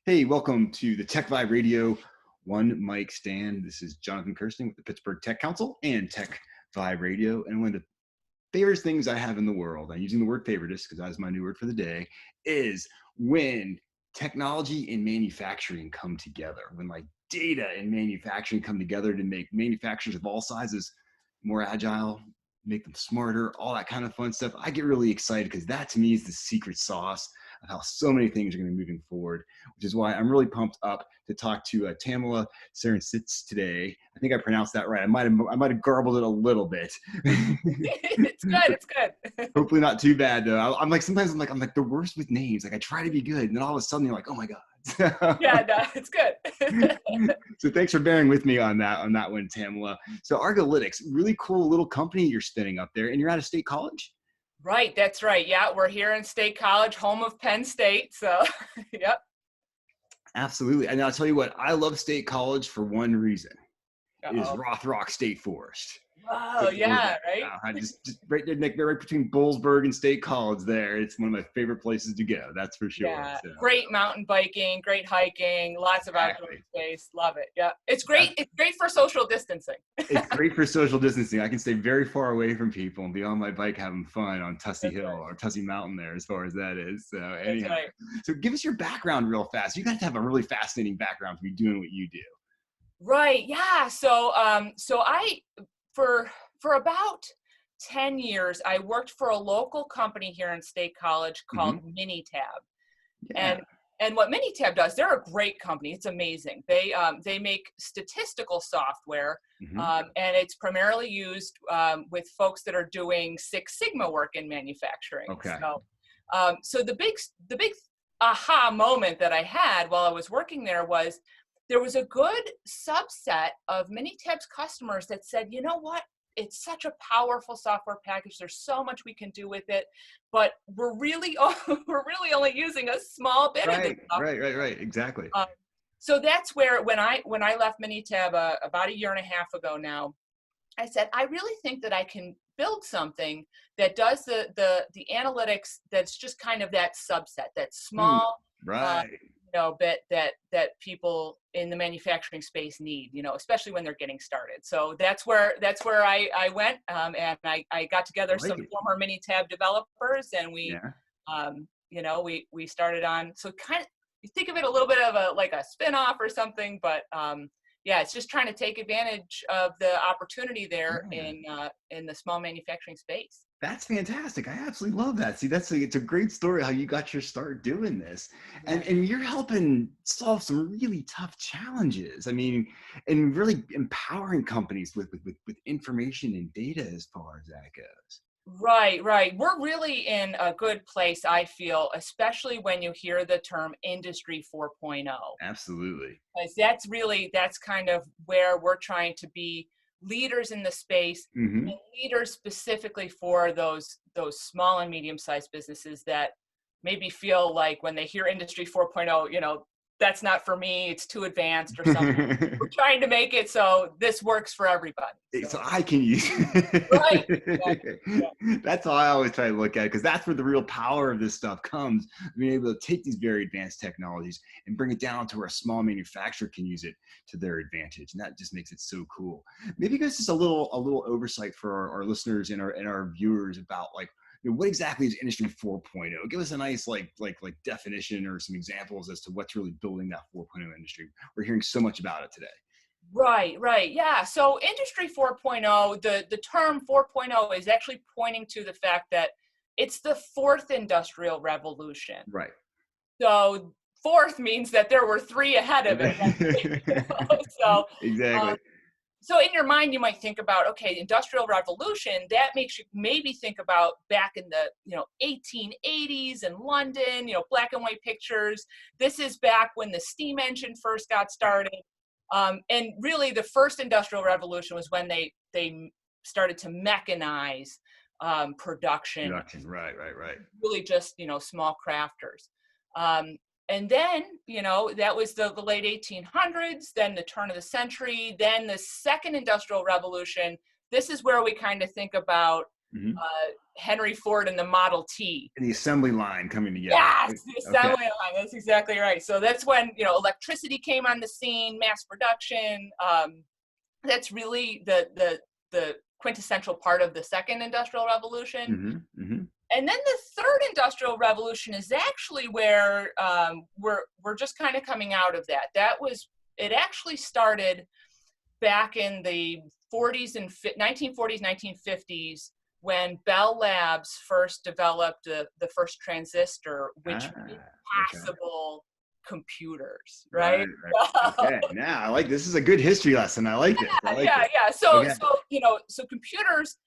Hey, welcome to the Tech Vibe Radio One Mic Stand. This is Jonathan Kirsting with the Pittsburgh Tech Council and Tech Vibe Radio. And one of the favorite things I have in the world, I'm using the word favorite just because that's my new word for the day, is when technology and manufacturing come together, when like data and manufacturing come together to make manufacturers of all sizes more agile, make them smarter, all that kind of fun stuff. I get really excited because that to me is the secret sauce of how so many things are going to be moving forward, which is why I'm really pumped up to talk to Tamela Serensits today. I think I pronounced that right. I might have garbled it a little bit. It's good. It's good. Hopefully not too bad though. I'm like sometimes I'm like the worst with names. Like I try to be good, and then all of a sudden you're like, oh my god. Yeah, no, it's good. So thanks for bearing with me on that one, Tamela. So Argolytics, really cool little company you're spinning up there, and you're out of State College. Right, that's right. Yeah, we're here in State College, home of Penn State. So, yep. Absolutely. And I'll tell you what, I love State College for one reason. Is Uh-oh. Rothrock State Forest. Oh, yeah, right? I just right there, right between Bullsburg and State College there. It's one of my favorite places to go, that's for sure. Yeah, So. great mountain biking, great hiking, lots of outdoor space. Love it. Yeah, it's great. It's great for social distancing. It's great for social distancing. I can stay very far away from people and be on my bike having fun on Tussey Hill or Tussey Mountain there, as far as that is. So anyhow, right. So give us your background real fast. You guys have a really fascinating background to be doing what you do. Right. Yeah. So, I for about 10 years, I worked for a local company here in State College called Minitab. Yeah. And what Minitab does, they're a great company. It's amazing. They make statistical software, and it's primarily used with folks that are doing Six Sigma work in manufacturing. Okay. So the big aha moment that I had while I was working there was there was a good subset of Minitab's customers that said, you know what? It's such a powerful software package. There's so much we can do with it, but we're really only using a small bit of it. Right. Exactly. So that's where when I left Minitab about a year and a half ago now, I said I really think that I can build something that does the analytics that's just kind of that subset, that small bit that people in the manufacturing space need, especially when they're getting started. So that's where I went, and I got together some former Minitab developers, and we started on. So kind of you think of it a little bit of a spin-off or something, but it's just trying to take advantage of the opportunity there in the small manufacturing space. That's fantastic. I absolutely love that. See, it's a great story how you got your start doing this. And you're helping solve some really tough challenges. I mean, and really empowering companies with information and data as far as that goes. Right. We're really in a good place, I feel, especially when you hear the term Industry 4.0. Absolutely. Because that's kind of where we're trying to be leaders in the space, and leaders specifically for those small and medium-sized businesses that maybe feel like when they hear Industry 4.0, that's not for me, it's too advanced or something. We're trying to make it so this works for everybody. So I can use it. Right. Yeah. That's how I always try to look at it, because that's where the real power of this stuff comes, being able to take these very advanced technologies and bring it down to where a small manufacturer can use it to their advantage. And that just makes it so cool. Maybe give us just a little oversight for our listeners and our viewers about what exactly is Industry 4.0? Give us a nice like definition or some examples as to what's really building that 4.0 industry. We're hearing so much about it today. Right. Yeah. So Industry 4.0, the term 4.0 is actually pointing to the fact that it's the fourth industrial revolution. Right. So fourth means that there were three ahead of it. So exactly. So in your mind, you might think about, okay, Industrial Revolution, that makes you maybe think about back in the 1880s in London, black and white pictures. This is back when the steam engine first got started. And really the first Industrial Revolution was when they started to mechanize production. Right. Really just, small crafters. And then, that was the late 1800s, then the turn of the century, then the second industrial revolution. This is where we kind of think about Mhm. Henry Ford and the Model T. And the assembly line coming together. Yes, the Okay. assembly line. That's exactly right. So that's when, electricity came on the scene, mass production. That's really the quintessential part of the second industrial revolution. Mhm. Mhm. And then the third industrial revolution is actually where we're just kind of coming out of that. It actually started back in the 40s and 1940s, 1950s, when Bell Labs first developed the first transistor, which made Okay. possible computers, Right, right? right. Okay. Now I like this is a good history lesson. I like this. I like Yeah, this. yeah. So, Okay. so computers,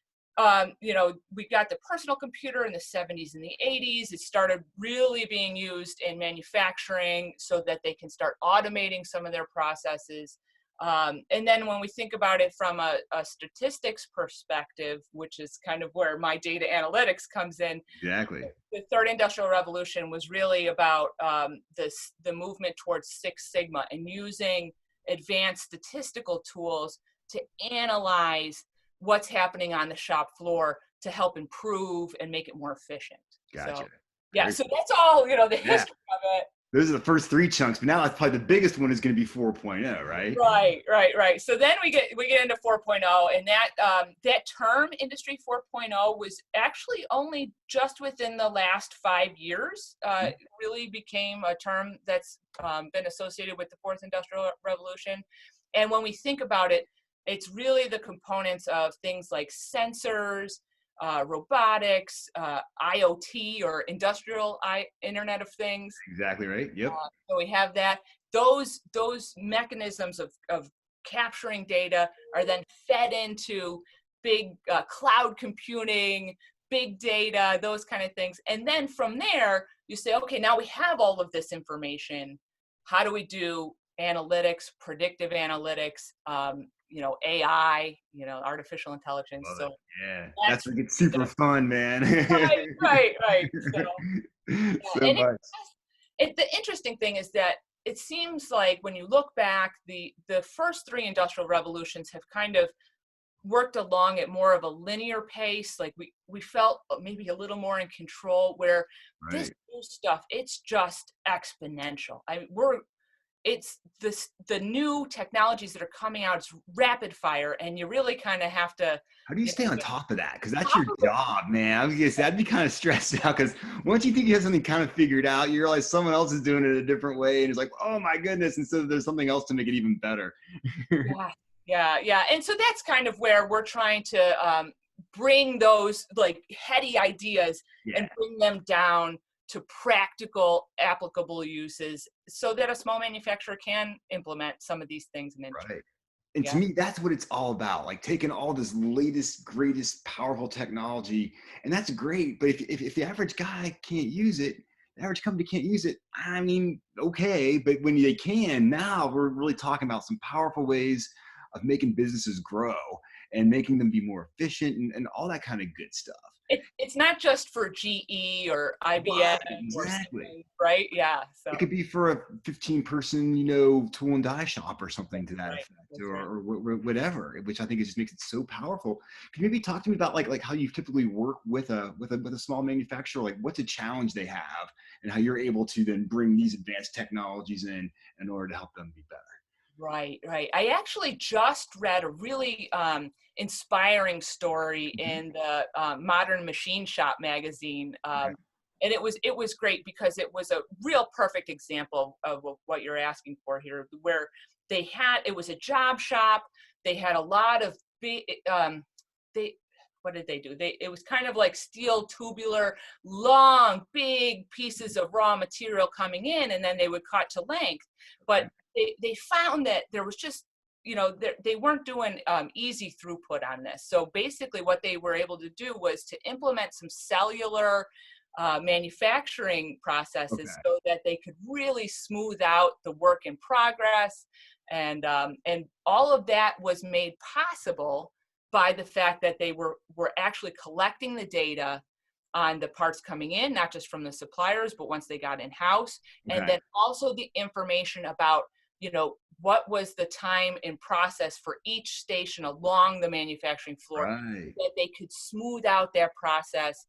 we got the personal computer in the 70s and the 80s. It started really being used in manufacturing so that they can start automating some of their processes. And then when we think about it from a statistics perspective, which is kind of where my data analytics comes in, Exactly. the third industrial revolution was really about the movement towards Six Sigma and using advanced statistical tools to analyze what's happening on the shop floor to help improve and make it more efficient. Gotcha. So, yeah, Very so cool. that's all, the Yeah. history of it. Those are the first three chunks, but now that's probably the biggest one is going to be 4.0, right? Right. So then we get into 4.0, and that term Industry 4.0 was actually only just within the last 5 years. It really became a term that's been associated with the fourth industrial revolution. And when we think about it, it's really the components of things like sensors, robotics, IoT, or industrial Internet of Things. Exactly right. Yep. So we have that. Those mechanisms of capturing data are then fed into big cloud computing, big data, those kind of things. And then from there, you say, okay, now we have all of this information. How do we do analytics, predictive analytics, AI, artificial intelligence? Love So it. Yeah. That's that's like it's super fun, man. right. So yeah, So and much. the interesting thing is that it seems like when you look back, the first three industrial revolutions have kind of worked along at more of a linear pace. Like we felt maybe a little more in control, where this Right. new stuff, it's just exponential. It's the new technologies that are coming out, it's rapid fire, and you really kind of have to, How do you stay on get top of that? Because that's top your of it. job, man. I was gonna say I'd be kind of stressed out because once you think you have something kind of figured out, you realize someone else is doing it a different way, and it's like, oh my goodness! And so there's something else to make it even better. Yeah. And so that's kind of where we're trying to bring those like heady ideas Yeah. and bring them down to practical, applicable uses so that a small manufacturer can implement some of these things in industry. Right. And to Yeah. me, that's what it's all about. Like taking all this latest, greatest, powerful technology, and that's great. But if the average guy can't use it, the average company can't use it. I mean, okay, but when they can, now we're really talking about some powerful ways of making businesses grow and making them be more efficient and all that kind of good stuff. It's not just for GE or IBM Right, or exactly. Siemens, right? Yeah. So It could be for a 15-person, tool and die shop or something to that right. effect, That's right. or whatever. Which I think it just makes it so powerful. Can you maybe talk to me about like how you typically work with a small manufacturer? Like, what's a challenge they have, and how you're able to then bring these advanced technologies in order to help them be better. Right. I actually just read a really inspiring story Mm-hmm. in the Modern Machine Shop magazine, Okay. and it was great because it was a real perfect example of what you're asking for here, where it was a job shop. They had a lot of big. They What did they do? It was kind of like steel tubular, long, big pieces of raw material coming in, and then they would cut to length, but they found that there was just, they weren't doing easy throughput on this. So basically what they were able to do was to implement some cellular manufacturing processes Okay. so that they could really smooth out the work in progress. And all of that was made possible by the fact that they were actually collecting the data on the parts coming in, not just from the suppliers, but once they got in-house. And Okay. then also the information about, what was the time and process for each station along the manufacturing floor, Right. that they could smooth out their process.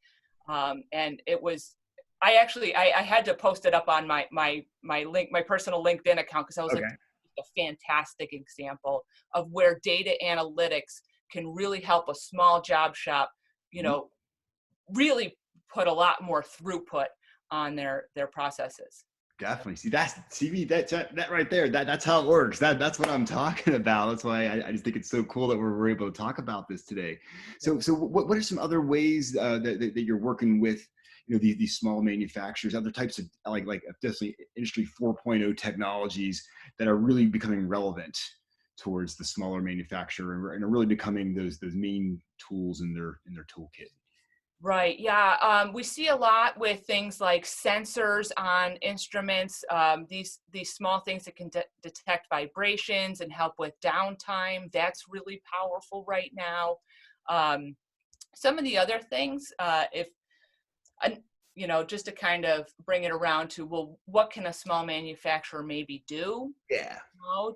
And it was, I had to post it up on my personal LinkedIn account, because I was like, Okay. a fantastic example of where data analytics can really help a small job shop, really put a lot more throughput on their processes. Definitely. See, that's CV. That right there. That's how it works. That's what I'm talking about. That's why I just think it's so cool that we're able to talk about this today. So what are some other ways that you're working with, these small manufacturers, other types of like definitely industry 4.0 technologies that are really becoming relevant towards the smaller manufacturer and are really becoming those main tools in their toolkit? Right. Yeah. We see a lot with things like sensors on instruments. These small things that can detect vibrations and help with downtime. That's really powerful right now. Some of the other things, if just to kind of bring it around to, well, what can a small manufacturer maybe do, Yeah,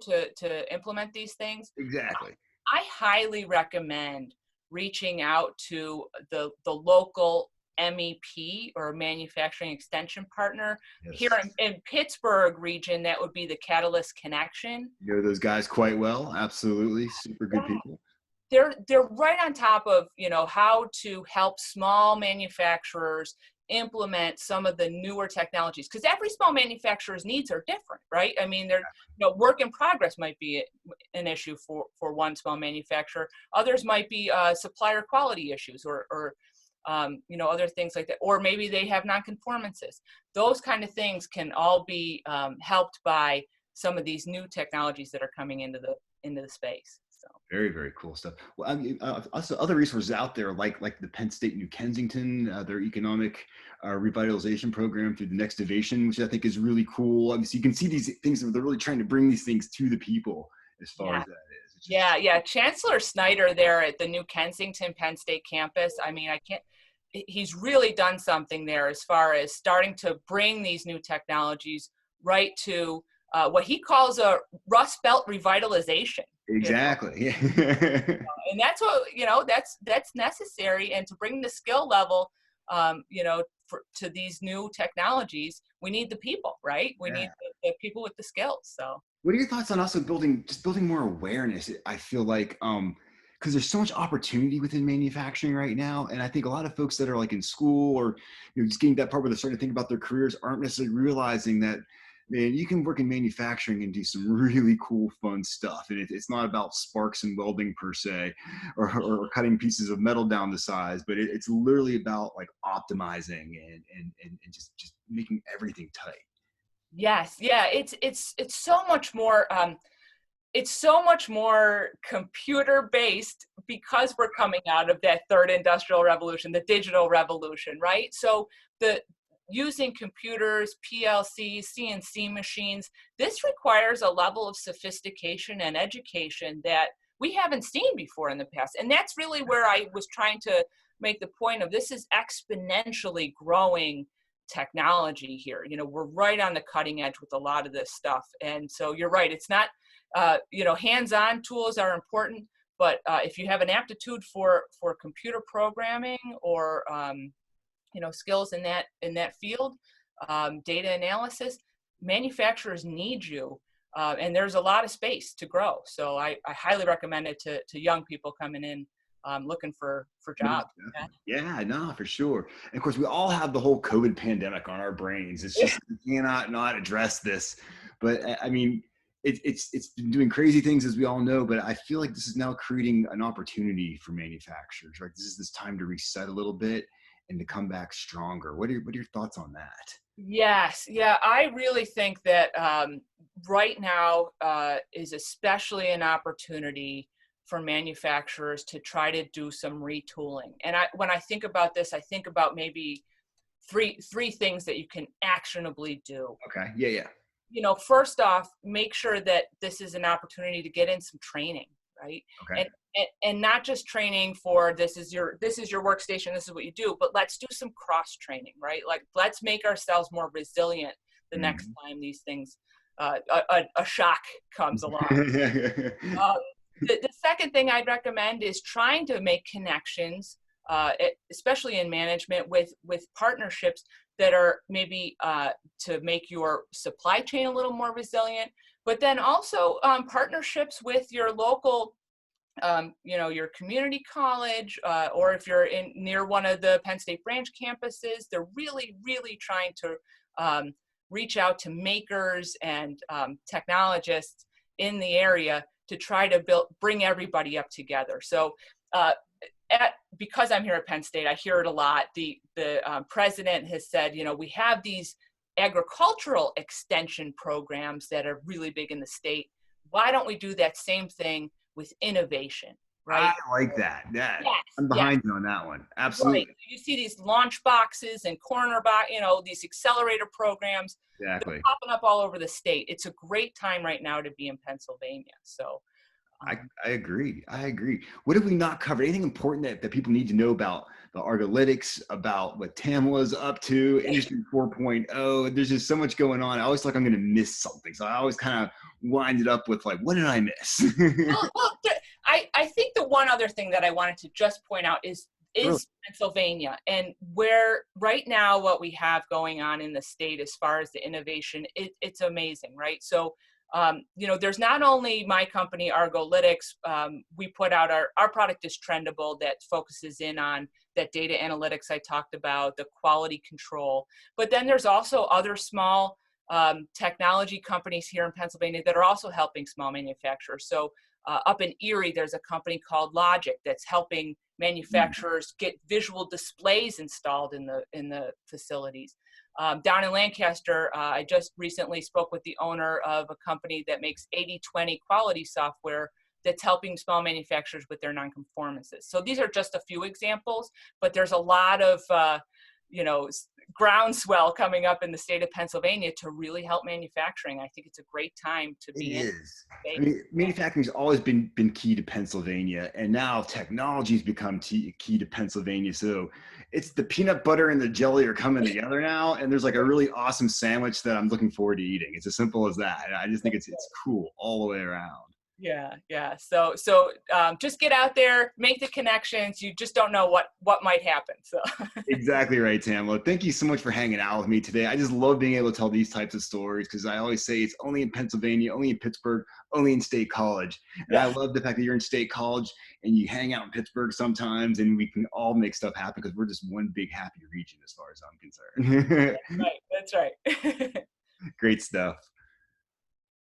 to implement these things? exactly. I highly recommend reaching out to the local MEP, or manufacturing extension partner. Here Yes. in Pittsburgh region, that would be the Catalyst Connection. You know those guys quite well. Absolutely. Super good Yeah, people. they're right on top of, how to help small manufacturers implement some of the newer technologies, because every small manufacturer's needs are different, right? I mean, they're, work in progress might be an issue for one small manufacturer. Others might be supplier quality issues, or other things like that, or maybe they have nonconformances. Those kind of things can all be helped by some of these new technologies that are coming into the space. So. Very, very cool stuff. Well, I mean, also other resources out there, like the Penn State New Kensington, their economic revitalization program through the Next Innovation, which I think is really cool. Obviously, you can see these things. They're really trying to bring these things to the people as far Yeah. as that is. It's just, Yeah. Chancellor Snyder there at the New Kensington Penn State campus. I mean, he's really done something there as far as starting to bring these new technologies right to what he calls a Rust Belt revitalization. exactly. Yeah. And that's what, that's necessary. And to bring the skill level, to these new technologies, we need the people, right? We Yeah. need the people with the skills. So. What are your thoughts on also building more awareness? I feel like because there's so much opportunity within manufacturing right now, and I think a lot of folks that are like in school or just getting that part where they're starting to think about their careers aren't necessarily realizing that, man, you can work in manufacturing and do some really cool, fun stuff, and it's not about sparks and welding per se, or cutting pieces of metal down to size, but it's literally about like optimizing and just making everything tight. Yes, yeah, it's so much more. It's so much more computer based, because we're coming out of that third industrial revolution, the digital revolution, right? So the using computers, PLCs, CNC machines, this requires a level of sophistication and education that we haven't seen before in the past. And that's really where I was trying to make the point of, this is exponentially growing technology here. We're right on the cutting edge with a lot of this stuff. And so you're right, it's not hands-on tools are important, but if you have an aptitude for computer programming, or skills in that field, data analysis, manufacturers need you, and there's a lot of space to grow. So I highly recommend it to young people coming in, looking for jobs. Yeah, no, for sure. And of course, we all have the whole COVID pandemic on our brains. It's just, we cannot not address this. But I mean, it's been doing crazy things, as we all know. But I feel like this is now creating an opportunity for manufacturers. Right, this is this time to reset a little bit and to come back stronger. What are your thoughts on that? Yes, yeah, I really think that right now is especially an opportunity for manufacturers to try to do some retooling. And when I think about this, I think about maybe three things that you can actionably do. Okay. Yeah. Yeah. First off, make sure that this is an opportunity to get in some training, right? Okay. And not just training for this is your workstation, this is what you do, but let's do some cross training, right? Like, let's make ourselves more resilient the next time these things a shock comes along. Um, the second thing I'd recommend is trying to make connections, especially in management, with partnerships that are maybe to make your supply chain a little more resilient, but then also partnerships with your local, your community college, or if you're near one of the Penn State branch campuses, they're really, really trying to reach out to makers and technologists in the area to try to bring everybody up together. So because I'm here at Penn State, I hear it a lot. The president has said, we have these agricultural extension programs that are really big in the state. Why don't we do that same thing with innovation, right? I like that. Yeah, Yes, I'm yes. behind you on that one. Absolutely. Right. You see these launch boxes and these accelerator programs. Exactly. They're popping up all over the state. It's a great time right now to be in Pennsylvania. So I agree. I agree. What have we not covered? Anything important that people need to know about the Argolytics, about what Tamela's up to, Industry 4.0? There's just so much going on. I always feel like I'm going to miss something. So I always kind of wind it up with like, what did I miss? I think the one other thing that I wanted to just point out is Really? Pennsylvania, and where right now what we have going on in the state as far as the innovation, it's amazing, right? So there's not only my company, Argolytics. We put out our product is Trendable, that focuses in on that data analytics I talked about, the quality control. But then there's also other small technology companies here in Pennsylvania that are also helping small manufacturers. So up in Erie, there's a company called Logic that's helping manufacturers get visual displays installed in the facilities. Down in Lancaster, I just recently spoke with the owner of a company that makes 80/20 quality software that's helping small manufacturers with their nonconformances. So these are just a few examples, but there's a lot of groundswell coming up in the state of Pennsylvania to really help manufacturing. I think it's a great time to be in. It is. I mean, manufacturing's always been key to Pennsylvania, and now technology's become key to Pennsylvania. So it's the peanut butter and the jelly are coming together now, and there's like a really awesome sandwich that I'm looking forward to eating. It's as simple as that. I just think it's cool all the way around. Yeah. So just get out there, make the connections. You just don't know what might happen. So Exactly right, Tamela. Thank you so much for hanging out with me today. I just love being able to tell these types of stories because I always say it's only in Pennsylvania, only in Pittsburgh, only in State College. And I love the fact that you're in State College and you hang out in Pittsburgh sometimes and we can all make stuff happen because we're just one big happy region as far as I'm concerned. That's right. Great stuff.